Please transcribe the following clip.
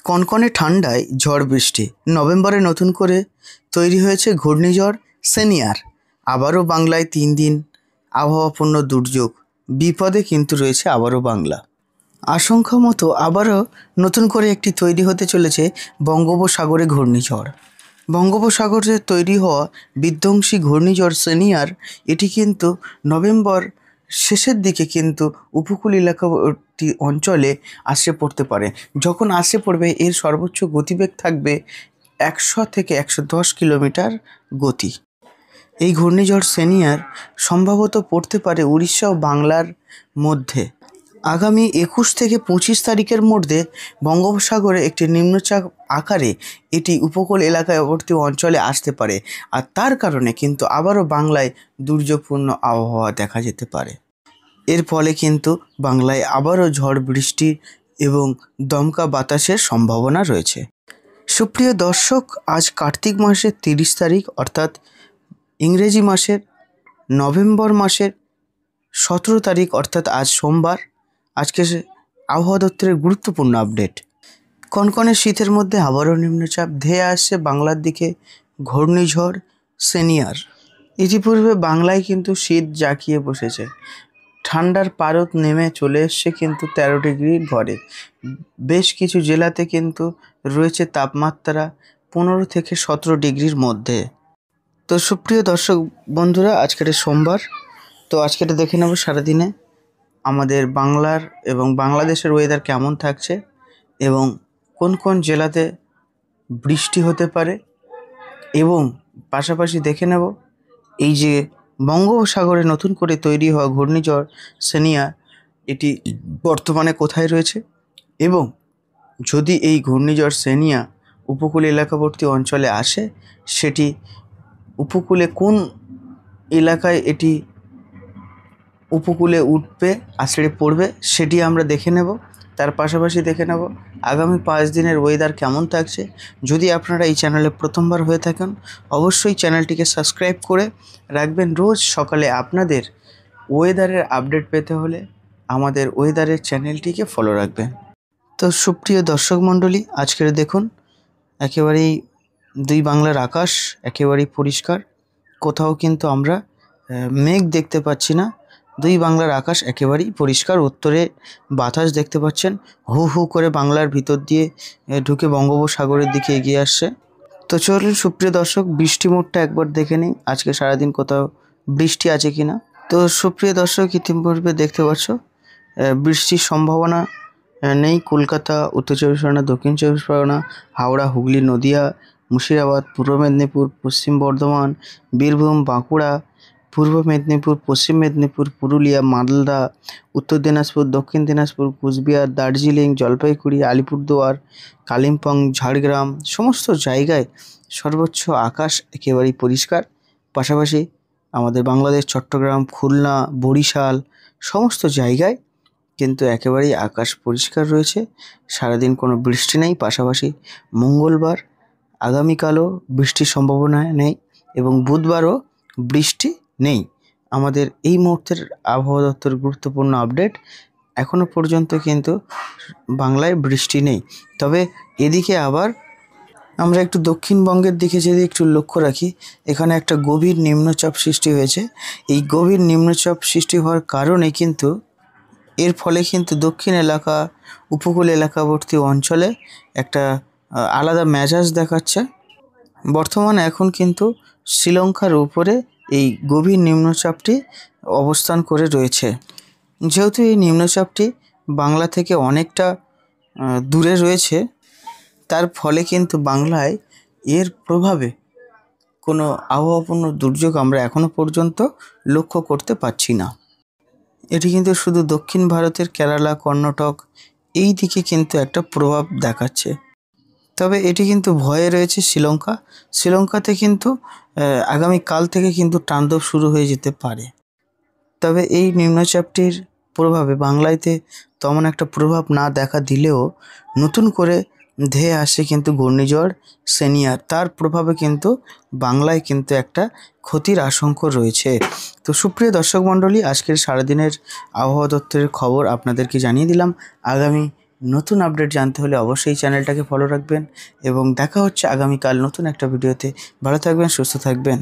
কনকনে ঠান্ডায় ঝড় বৃষ্টি। নভেম্বরে নতুন করে তৈরি হয়েছে ঘূর্ণিঝড় সেনিয়ার। আবারও বাংলায় 3 দিন আবহাওয়াপূর্ণ দুর্যোগ। বিপদে কিন্তু রয়েছে আবারও বাংলা। আশঙ্কা মতো আবারও নতুন করে একটি তৈরি হতে চলেছে বঙ্গোপসাগরে ঘূর্ণিঝড়। বঙ্গোপসাগরে তৈরি হওয়া বিধ্বংসী ঘূর্ণিঝড় সেনিয়ার এটি কিন্তু নভেম্বর শেষের দিকে কিন্তু উপকূল এলাকাবর্তী অঞ্চলে আছড়ে পড়তে পারে। যখন আছড়ে পড়বে এর সর্বোচ্চ গতিবেগ থাকবে 100 থেকে 110 কিলোমিটার গতি। এই ঘূর্ণিঝড় সেনিয়ার সম্ভবত পড়তে পারে উড়িষ্যা ও বাংলার মধ্যে। আগামী 21 থেকে 25 তারিখের মধ্যে বঙ্গোপসাগরে একটি নিম্নচাপ আকারে এটি উপকূল এলাকাবর্তী অঞ্চলে আসতে পারে, আর তার কারণে কিন্তু আবারও বাংলায় দুর্যোগপূর্ণ আবহাওয়া দেখা যেতে পারে। এর ফলে কিন্তু বাংলায় আবারও ঝড় বৃষ্টি এবং দমকা বাতাসের সম্ভাবনা রয়েছে। সুপ্রিয় দর্শক, আজ কার্তিক মাসের 30 তারিখ, অর্থাৎ ইংরেজি মাসের নভেম্বর মাসের 17 তারিখ, অর্থাৎ আজ সোমবার। আজকে আবহাওয়া দপ্তরের গুরুত্বপূর্ণ আপডেট। কনকনে শীতের মধ্যে আবারও নিম্নচাপ ধেয়ে আসছে বাংলার দিকে ঘূর্ণিঝড় সেনিয়ার। ইতিপূর্বে বাংলায় কিন্তু শীত জাঁকিয়ে বসেছে। ঠান্ডার পারদ নেমে চলে এসছে কিন্তু 13 ডিগ্রির ঘরে। বেশ কিছু জেলাতে কিন্তু রয়েছে তাপমাত্রা 15 থেকে 17 ডিগ্রির মধ্যে। তো সুপ্রিয় দর্শক বন্ধুরা, আজকের সোমবার। তো আজকেটা দেখে নেব সারাদিনে আমাদের বাংলার এবং বাংলাদেশের ওয়েদার কেমন থাকছে এবং কোন কোন জেলাতে বৃষ্টি হতে পারে, এবং পাশাপাশি দেখে নেব এই যে বঙ্গোপসাগরে নতুন করে তৈরি হওয়া ঘূর্ণিঝড় সেনিয়ার এটি বর্তমানে কোথায় রয়েছে, এবং যদি এই ঘূর্ণিঝড় সেনিয়া উপকূল এলাকাবর্তী অঞ্চলে আসে সেটি উপকূলে কোন এলাকায় এটি উপকূলে উঠবে, আছড়ে পড়বে, সেটি আমরা দেখে নেব। তার পাশাপাশি দেখে নেব আগামী 5 দিনের ওয়েদার কেমন থাকছে। যদি আপনারা এই চ্যানেলে প্রথমবার হয়ে থাকেন, অবশ্যই চ্যানেলটিকে সাবস্ক্রাইব করে রাখবেন। রোজ সকালে আপনাদের ওয়েদারের আপডেট পেতে হলে আমাদের ওয়েদারের চ্যানেলটিকে ফলো রাখবেন। তো সুপ্রিয় দর্শক মণ্ডলী, আজকের দেখুন একেবারেই দুই বাংলার আকাশ একেবারেই পরিষ্কার। কোথাও কিন্তু আমরা মেঘ দেখতে পাচ্ছি না। দুই বাংলার আকাশ একেবারেই পরিষ্কার। উত্তরে বাতাস দেখতে পাচ্ছেন হু হু করে বাংলার ভিতর দিয়ে ঢুকে বঙ্গোপসাগরের দিকে এগিয়ে আসছে। তো চলুন সুপ্রিয় দর্শক, বৃষ্টি মোডটা একবার দেখে নিই আজকে সারাদিন কোথাও বৃষ্টি আছে কি না। তো সুপ্রিয় দর্শক, ইতিপূর্বে দেখতে পাচ্ছ বৃষ্টির সম্ভাবনা নেই। কলকাতা, উত্তর চব্বিশ পরগনা, দক্ষিণ চব্বিশ পরগনা, হাওড়া, হুগলি, নদিয়া, মুর্শিদাবাদ, পূর্ব মেদিনীপুর, পশ্চিম বর্ধমান, বীরভূম, বাঁকুড়া, পূর্ব মেদিনীপুর, পশ্চিম মেদিনীপুর, পুরুলিয়া, মালদা, উত্তর দিনাজপুর, দক্ষিণ দিনাজপুর, কুচবিহার, দার্জিলিং, জলপাইগুড়ি, আলিপুরদুয়ার, কালিম্পং, ঝাড়গ্রাম, সমস্ত জায়গায় সর্বোচ্চ আকাশ একেবারেই পরিষ্কার। পাশাপাশি আমাদের বাংলাদেশ চট্টগ্রাম, খুলনা, বরিশাল সমস্ত জায়গায় কিন্তু একেবারেই আকাশ পরিষ্কার রয়েছে। সারাদিন কোনো বৃষ্টি নেই। পাশাপাশি মঙ্গলবার আগামীকালও বৃষ্টির সম্ভাবনা নেই এবং বুধবারও বৃষ্টি নেই। আমাদের এই মুহূর্তের আবহাওয়া দপ্তর গুরুত্বপূর্ণ আপডেট। এখনও পর্যন্ত কিন্তু বাংলায় বৃষ্টি নেই। তবে এদিকে আবার আমরা একটু দক্ষিণবঙ্গের দিকে যদি একটু লক্ষ্য রাখি, এখানে একটা গভীর নিম্নচাপ সৃষ্টি হয়েছে। এই গভীর নিম্নচাপ সৃষ্টি হওয়ার কারণে কিন্তু এর ফলে কিন্তু দক্ষিণ এলাকা, উপকূল এলাকাবর্তী অঞ্চলে একটা আলাদা মেজাজ দেখাচ্ছে। বর্তমানে এখন কিন্তু শ্রীলঙ্কার উপরে এই গভীর নিম্নচাপটি অবস্থান করে রয়েছে। যেহেতু এই নিম্নচাপটি বাংলা থেকে অনেকটা দূরে রয়েছে, তার ফলে কিন্তু বাংলায় এর প্রভাবে কোনো আবহাওয়াপূর্ণ দুর্যোগ আমরা এখনও পর্যন্ত লক্ষ্য করতে পারছি না। এটি কিন্তু শুধু দক্ষিণ ভারতের কেরালা, কর্ণাটক এই দিকে কিন্তু একটা প্রভাব দেখাচ্ছে। তবে এটি কিন্তু ভয়ে রয়েছে শ্রীলঙ্কা। শ্রীলঙ্কাতে কিন্তু আগামীকাল থেকে কিন্তু তাণ্ডব শুরু হয়ে যেতে পারে। তবে এই নিম্নচাপটির প্রভাবে বাংলাতে তেমন একটা প্রভাব না দেখা দিলেও নতুন করে ধেয়ে আসে কিন্তু ঘূর্ণিঝড় সেনিয়ার। তার প্রভাবে কিন্তু বাংলায় কিন্তু একটা ক্ষতির আশঙ্কা রয়েছে। তো সুপ্রিয় দর্শক মণ্ডলী, আজকের সারাদিনের আবহাওয়া দপ্তরের খবর আপনাদেরকে জানিয়ে দিলাম। আগামী নতুন আপডেট জানতে হলে অবশ্যই চ্যানেলটাকে ফলো রাখবেন এবং দেখা হচ্ছে আগামীকাল নতুন একটা ভিডিওতে। ভালো থাকবেন, সুস্থ থাকবেন।